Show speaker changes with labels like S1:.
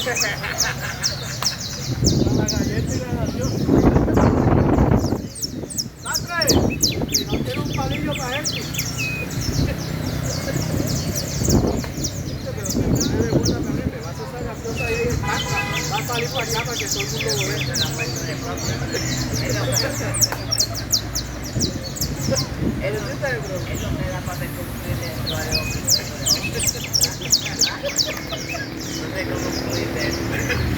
S1: La galleta y la gaseosa. ¡Sastre! Si no tiene un palillo para esto. Pero se pone de buena también, me vas a esa gaseosa ahí en casa. Va a salir para acá para que todo el mundo lo vea.
S2: Él no me da para descubrir dentro de los no sé cómo pudiste.